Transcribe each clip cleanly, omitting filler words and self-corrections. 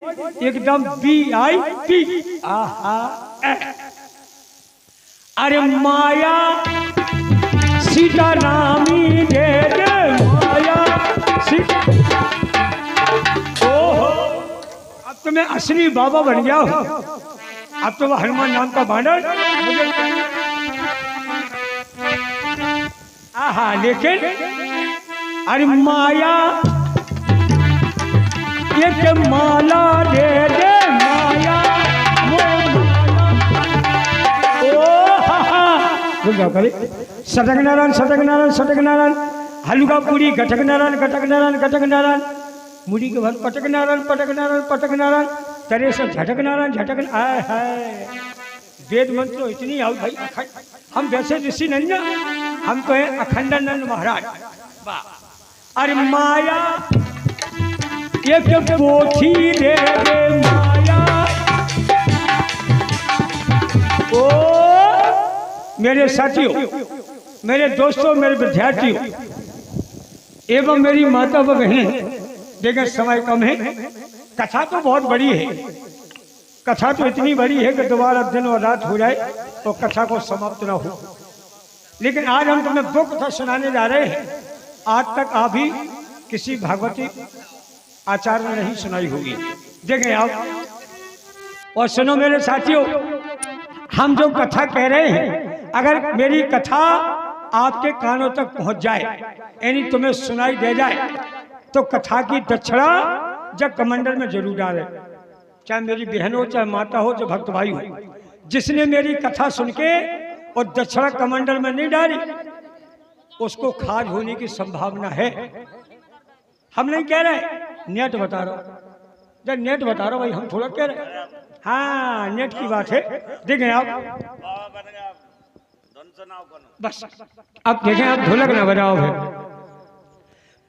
एकदम VIP। आहा अरे माया सीता रामी दे दे माया सीता। ओहो अब तो मैं असली बाबा बन गया हूँ। अब तो वो हनुमान नाम का बानर मुझे आहा। लेकिन अरे माया एक माला दे दे माया ओ हा बोल जाओ करे सटक नारायण सटक नारायण सटक नारायण हलुका पूरी घटक नारायण घटक नारायण घटक नारायण मुड़ी के भर पटक नारायण पटक नारायण पटक नारायण तेरे से झटक नारायण झटक आय हाय वेद मंत्र इतनी आओ भाई। हम वैसे ऋषि नहीं ना, हम तो है अखंडानंद महाराज। वाह अरे माया एक पोथी दे दे माया। ओ मेरे साथियों, मेरे दोस्तों, मेरे विद्यार्थियों एवं मेरी माता व बहनें, देखिए समय कम है, कथा तो बहुत बड़ी है। कथा तो इतनी बड़ी है कि दोबारा दिन और रात हो जाए तो कथा को समाप्त ना हो। लेकिन आज हम तुम्हें दो कथा सुनाने जा रहे हैं। आज तक आप भी किसी भागवती आचार्य ने नहीं सुनाई होगी। देखें आप और सुनो मेरे साथियों, हम जो कथा कह रहे हैं, अगर मेरी कथा आपके कानों तक पहुंच जाए, यानी तुम्हें सुनाई दे जाए, तो कथा की दक्षिणा जब कमंडल में जरूर डाले। चाहे मेरी बहन हो, चाहे माता हो, चाहे भक्त भाई हो, जिसने मेरी कथा सुन के और दक्षिणा कमंडल में नहीं डाली, उसको खाज होने की संभावना है। हम नहीं कह रहे, नेट बता रहा हूं। जब नेट बता रहा हूं भाई, हम थोड़ा कह रहे। हाँ नेट की बात है। देखें आप बस अब देखें आप ढोलक ना बजाओ है,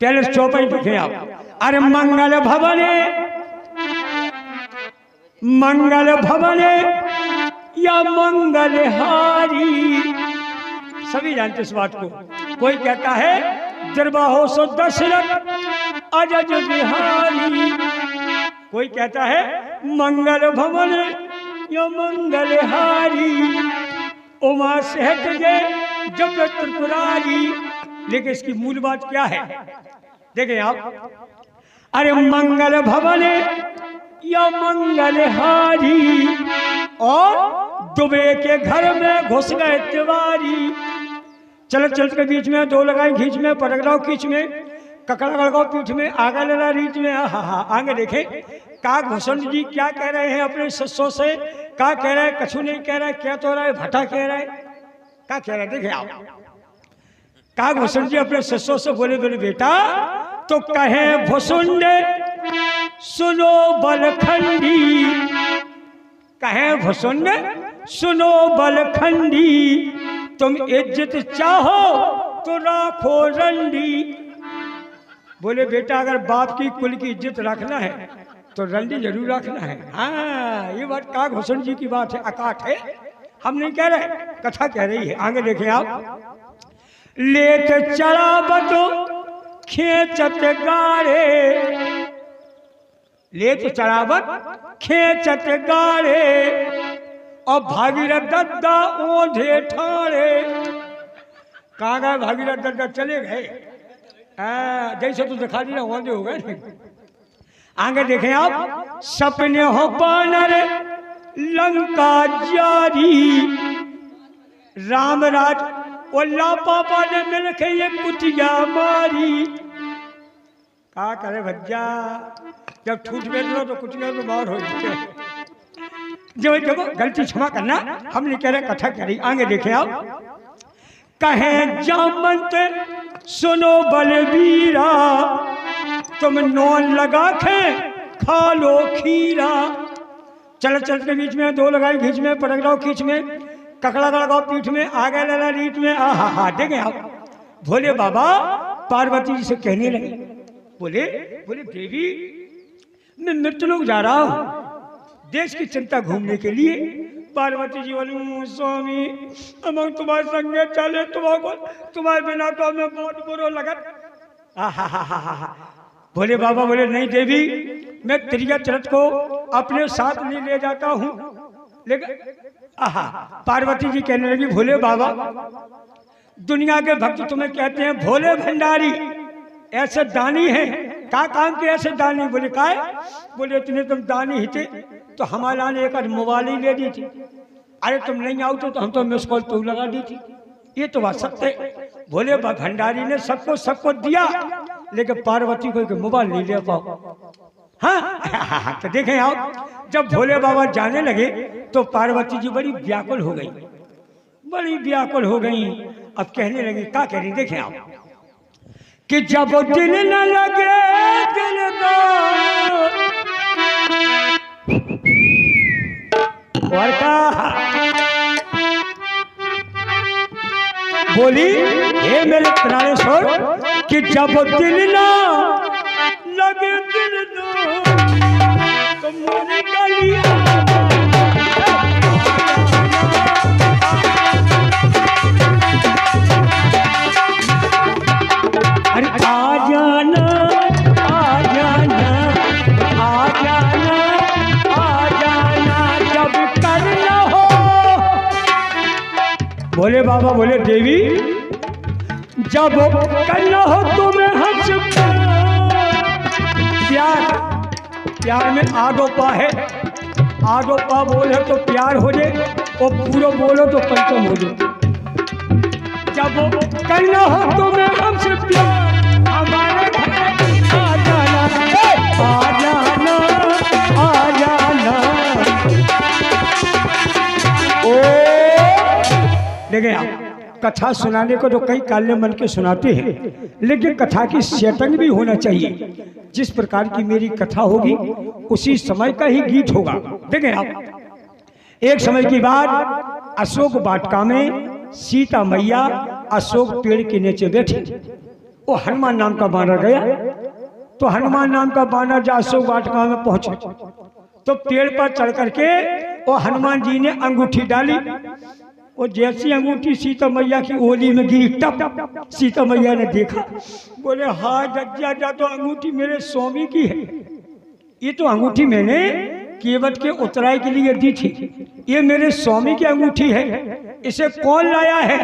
पहले चौपाई देखें आप। अरे मंगल भवने मंगल भवने या मंगलहारी, सभी जानते इस बात को। कोई कहता है दरबाहो सो दशरथ अजज बिहारी, कोई कहता है मंगल भवन या मंगलहारी, उमा सहत जय जब त्रिपुरारी। लेकिन इसकी मूल बात क्या है, देखें आप। अरे मंगल भवन या मंगलहारी, और दुबे के घर में घुस गए तिवारी। चलत चलत के बीच में दो लगाई खींच में, पटकड़ाओ खींच में, ककड़ा गड़गाओ पीठ में, आगा लड़ा रीच में। हाँ आगे देखें काकभूषण जी क्या कह रहे हैं अपने शिष्यों से। क्या कह रहे हैं, कछु नहीं कह रहे, क्या तो रहा है भट्टा कह रहे, क्या कह रहे देखें आप। काकभूषण जी अपने शिष्यों से बोले, बोले बेटा तो कहे भुसुंड सुनो बलखंडी, कहे भुसुंड सुनो बलखंडी, तुम इज्जत चाहो तो राखो रंडी। बोले बेटा अगर बाप की कुल की इज्जत रखना है तो रंडी जरूर रखना है। हाँ ये बात काकभूषण जी की बात है, अकाट है, हम नहीं कह रहे, कथा कह रही है। आगे देखें आप। लेत चरावत खेचत गाड़े, लेत चरावत खेचत गाड़े, और भागीरथ दद्दा ओढ़े ठाड़े। कहाँ गए भागीरथ दद्दा, चले गए। जैसे तो दिखा दी ना ओढ़े हो गए। आगे देखें आप। सपने हो बानर लंका जारी, रामराज और ला पापा ने मिलके ये कुटिया मारी। क्या करे भज्जा, जब ठूट गए तो कुटिया तो मार हो गए। जो देखो गलती क्षमा करना, हम नहीं कह रहे, कथा कह रही। आगे देखें आप। कहे जामंत सुनो बलबीरा, तुम नौन लगा के खा लो खीरा। चलत चलत के बीच में दो लगाई खींच में, पटकड़ाओ खींच में, ककड़ा गड़गाओ पीठ में, आगे लड़ा रीत में। आहा देखें आप। भोले बाबा पार्वती जी से कहने लगे, बोले बोले देवी मैं मृत्यलोक जा रहा हूँ देश की चिंता घूमने के लिए। पार्वती जी बोली स्वामी हम तुम्हारे संग चले, तुम्हारे बिना तो हमें बहुत बुरा लगा। भोले बाबा बोले नहीं देवी मैं त्रियत रथ को अपने साथ नहीं ले जाता हूँ। लेकिन आहा, पार्वती जी कहने लगी भोले बाबा, दुनिया के भक्त तुम्हें कहते हैं भोले भंडारी, ऐसे दानी हैं, क्या काम के ऐसे दानी? बोले काय? बोले इतने तुम दानी ही थे तो हमारा ने एक मोबाइल ही ले दी थी। अरे तुम नहीं आओ तो हम तो मिस कॉल तो लगा दी थी। ये तो बात सत्य है, भोले भंडारी ने सबको दिया, लेकिन पार्वती को मोबाइल नहीं ले पाओ। हाँ तो देखें आप, जब भोले बाबा जाने लगे तो पार्वती जी बड़ी व्याकुल हो गई, बड़ी व्याकुल हो गई। अब कहने लगी, क्या कह रही? देखें आप कि जब दिल न लगे दिलदार, और का बोली हे मेरे प्राणेश्वर कि जब दिल ना लगे दिलदार तो मोरी गलियां आ जाना, आ जाना, आ जाना, आ जाना जब करना हो। बोले बाबा, बोले देवी, जब करना हो तुम्हें हंस प्यार, प्यार में आगो पा है, आगो पा बोले तो प्यार हो जाए और पूरा बोलो तो पंचम हो जाए। जब करना हो तुम्हें हमसे प्यार, हमारे घर आ जाना, आ जाना, आ जाना। ओ देखिए आप, कथा सुनाने को तो कई काल्य मन के सुनाते हैं, लेकिन कथा की सेटिंग भी होना चाहिए। जिस प्रकार की मेरी कथा होगी उसी समय का ही गीत होगा। देखें आप, एक समय की बात, अशोक वाटिका में सीता मैया अशोक पेड़ के नीचे बैठी, वो हनुमान नाम का बानर गया, तो हनुमान नाम का बानर जब अशोक वाटिका में पहुंचे तो पेड़ पर चढ़ करके वो हनुमान जी ने अंगूठी डाली, वो जैसी अंगूठी सीता मैया की ओली में गिरी, टप सीता मैया ने देखा, बोले हाँ जज्जा जा, तो अंगूठी मेरे स्वामी की है, ये तो अंगूठी मैंने केवट के उतराई के लिए दी थी, ये मेरे स्वामी की अंगूठी है, इसे कौन लाया है?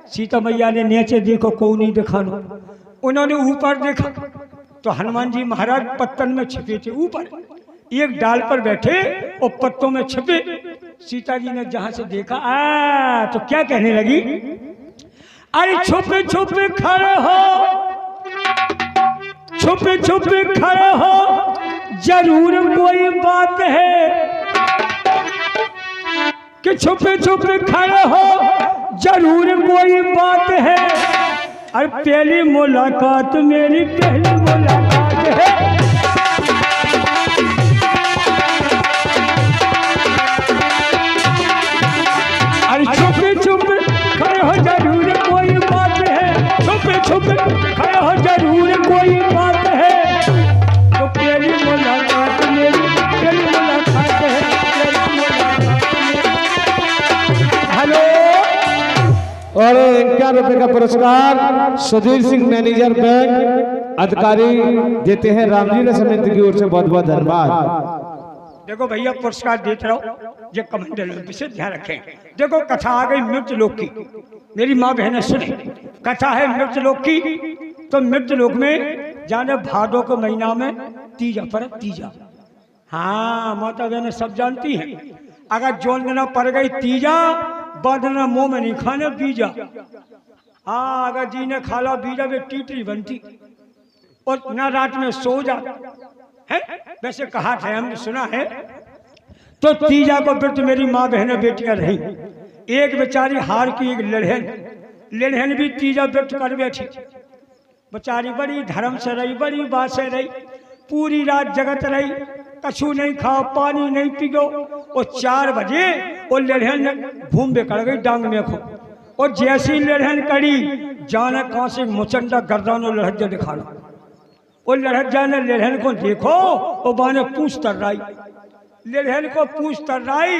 सीता मैया ने नीचे देखो, कौन नहीं देखा लो। उन्होंने ऊपर देखा तो हनुमान जी महाराज पत्तन में छिपे थे, ऊपर एक डाल पर बैठे और पत्तों में छिपे। सीता जी ने जहां से देखा तो क्या कहने लगी, अरे छुपे छुपे खड़े हो, छुपे छुपे खड़े हो, जरूर कोई बात है, कि छुपे छुपे खड़े हो, जरूर कोई बात है। अरे पहली मुलाकात मेरी पहली मुलाकात है। अरे छुपे छुपे खड़े हो, जरूर कोई बात है, छुपे छुपे खड़े हो, जरूर कोई बात है। तो पहली मुलाकात मेरी पहली मुलाकात है, पहली मुलाकात। हेलो। और 51 रुपए का पुरस्कार सुधीर सिंह मैनेजर बैंक अधिकारी देते हैं रामलीला समिति की ओर से, बहुत बहुत धन्यवाद। देखो भैया, पुरस्कार देते रहो, ये कमंडल विशेष ध्यान रखें। देखो कथा आ गई मृत्यु लोक की, मेरी माँ बहनें सुने, कथा है मृत्यु लोक की। तो मृत्यु लोक में जाने भादों के महीना में तीजा पर तीजा, हाँ माता बहनें सब जानती हैं, अगर जोन देना पड़ गई तीजा, बदना मुंह में नहीं खाने बीजा। हाँ अगर जी ने खाला बीजा वे टीटरी बनती और ना रात में सो जा है, वैसे कहा था हमने सुना है। तो तीजा को व्रत मेरी माँ बहनें बेटियां रही, एक बेचारी हार की एक लड़हन भी तीजा व्रत कर बैठी, बेचारी बड़ी धर्म से रही, बड़ी बात से रही, पूरी रात जगत रही, कछु नहीं खाओ, पानी नहीं पियो। और 4 बजे वो लड़हन भूम बेकड़ गई डांग में खो, और जैसी लड़हन कड़ी जाने कहाँ से मुचंडा गर्दानो लहजा दिखा लो। वो लहजा ने लड़हन को देखो, वो बाने पूछ तर रही, लड़हन को पूछ तर रही,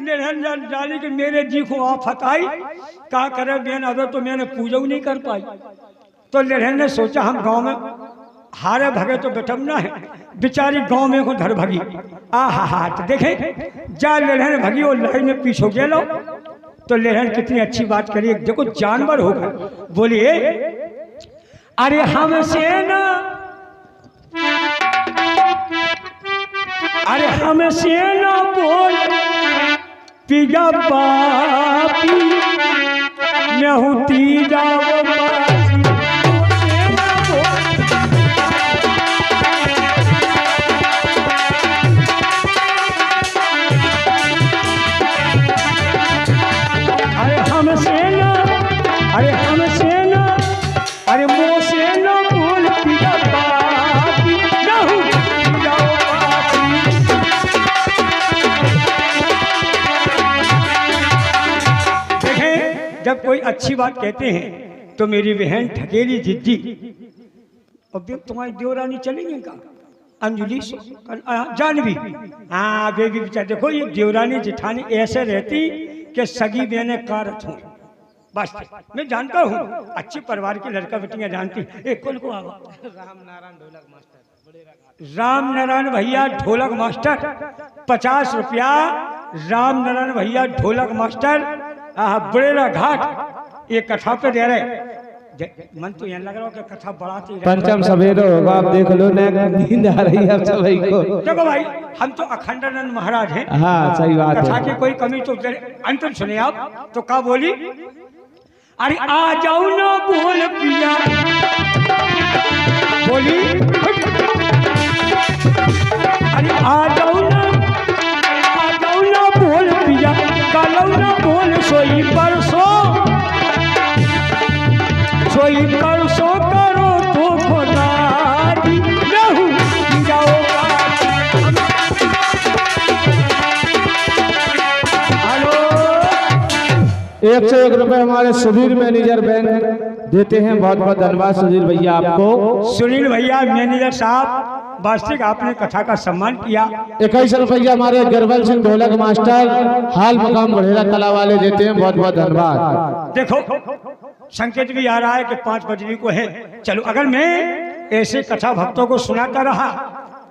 लड़हन डाली कि मेरे जी को आफत आई, क्या करे बेन, अगर तो मैंने पूजा नहीं कर पाई। तो लड़हन ने सोचा हम गांव में हारे भगे तो बेटमना है, बेचारी गांव में को धर भगी। हा तो देखें जा लेहन भगी और लहर में पीछे हो गया लो। तो लेहन कितनी अच्छी बात करी, देखो जानवर होगा। बोलिए अरे हमसे ना, अरे हमसे ना बोल पिया पापी, मैं हूँ तीजा अरे हमसे ना, अरे मुँह से ना बोल पिया पापी, मैं हूँ तीजा पापी। देखें जब कोई अच्छी बात कहते हैं तो मेरी बहन ठकेली जिद्दी, अब तुम्हारी देवरानी चलेंगे का अंजलि जानवी, हाँ बेबी बेचार। देखो ये देवरानी जेठानी ऐसे रहती कि सगी बहने कारत हूँ। बस मैं जानता हूँ अच्छे परिवार की लड़का बेटियां जानती। एक कौन को आवा, राम नारायण भैया ढोलक मास्टर, 50 रुपया। राम नारायण भैया ढोलक मास्टर, बड़ेरा घाट, ये कथा पे दे रहे। मन तो यहाँ लग रहा हो कि कथा बढ़ाती है। पंचम सवेरे होगा, आप देख लो ना, नींद आ रही है सभी को। देखो भाई हम तो अखंडानंद महाराज हैं। हाँ सही बात है। कथा की कोई कमी तो अंतर सुने आप। तो क्या बोली, अरे आ जाओ ना बोल पिया, बोली अरे आ जाओ ना बोल पिया, कालो ना बोल सोई परसों करो तो खुदारी, रहू जाओगा। हेलो 101 रुपए हमारे सुधीर मैनेजर बैंक देते हैं, बहुत बहुत धन्यवाद सुधीर भैया आपको। सुनील भैया मैनेजर साहब वास्तविक आपने कथा का सम्मान किया। 21 रुपया हमारे गरबल सिंह ढोलक मास्टर हाल मकाम बढ़ेरा कला वाले देते हैं, बहुत बहुत धन्यवाद। देखो संकेत भी आ रहा है कि 5 बजने को है। चलो अगर मैं ऐसे कथा भक्तों को सुनाता रहा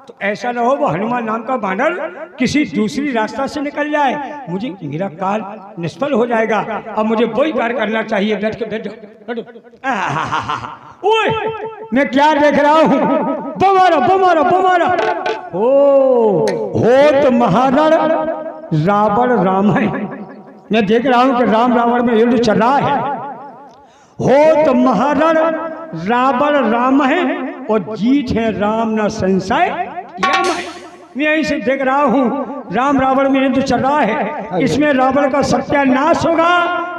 तो ऐसा न हो वो हनुमान नाम का बानर किसी दूसरी रास्ता से निकल जाए, मुझे मेरा काल निष्फल हो जाएगा। अब मुझे वही कार्य करना चाहिए। बैठ के बैठ जाओ। ओए मैं क्या देख रहा हूँ, बमारा हो तो महाराण रावण राम है। मैं देख रहा हूँ कि राम रावण में युद्ध चल रहा है। हो तो महाराण रावण राम है और जीत है राम न संशय। मैं यहीं से देख रहा हूँ राम रावण में युद्ध चल रहा है। इसमें रावण का सत्यानाश होगा,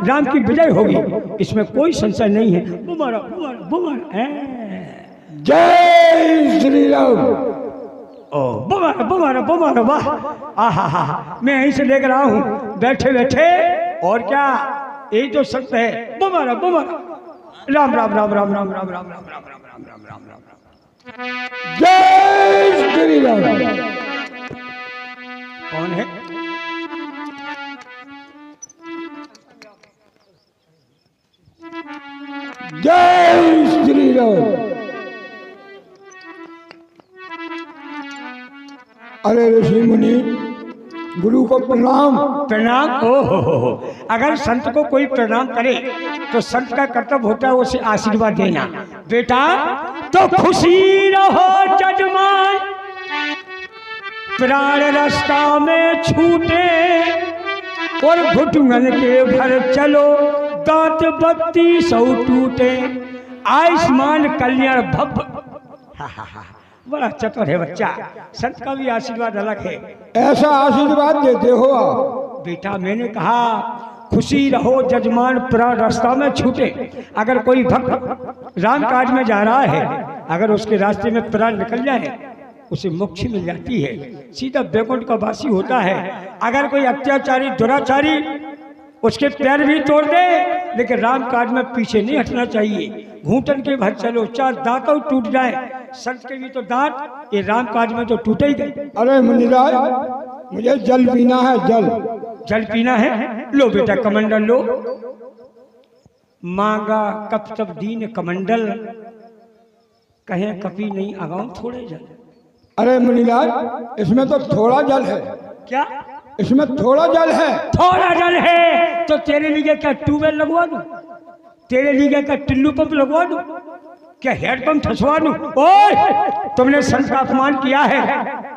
राम की विजय होगी, इसमें कोई संशय नहीं है। बुमारा जय श्री राम। बुमारा वाह, आहा मैं यहीं से देख रहा हूँ बैठे बैठे। और क्या यही तो सत्य है। बुमारा राम राम राम राम राम राम राम राम राम राम राम राम राम राम। जय श्री राम। कौन है? जय श्री राम। अरे ऋषि मुनि गुरु को प्रणाम। प्रणाम। हो अगर संत को कोई प्रणाम करे तो संत का कर्तव्य होता है उसे आशीर्वाद देना। बेटा तो खुशी रहो जजमान, प्राण रास्ता में छूटे और घुटुंगन के भर चलो, दांत बत्ती सौ टूटे, आयुष्मान कल्याण भव। बड़ा चतुर है बच्चा, संत का भी आशीर्वाद अलग है। ऐसा आशीर्वाद देते हो आप? बेटा मैंने कहा खुशी रहो जजमान, प्राण रास्ता में छूटे। अगर कोई भक्त राम काज में जा रहा है, अगर उसके रास्ते में प्राण निकल जाए उसे मोक्ष मिल जाती है, सीधा बैकुंठ का वासी होता है। अगर कोई अत्याचारी दुराचारी उसके पैर भी तोड़ दे, लेकिन राम काज में पीछे नहीं हटना चाहिए। घूंटन के भर चलो, 4 दांतों टूट जाए, संत के भी तो दांत, ये राम काज में तो टूटे ही गए। अरे मुनिराज मुझे जल पीना है। जल पीना है? लो बेटा कमंडल लो। मांगा कप तब दीन कमंडल, कहें कपी नहीं अगाऊं थोड़े जल। अरे मुनीलाल, इसमें तो थोड़ा जल है। क्या इसमें थोड़ा जल है? थोड़ा जल है तो तेरे लिए क्या ट्यूबवेल लगवा दूं? तेरे लिए क्या टिल्लू पंप लगवा दूं? क्या हेड पंप ठसवा दूं? ओए, तुमने संत का अपमान किया है।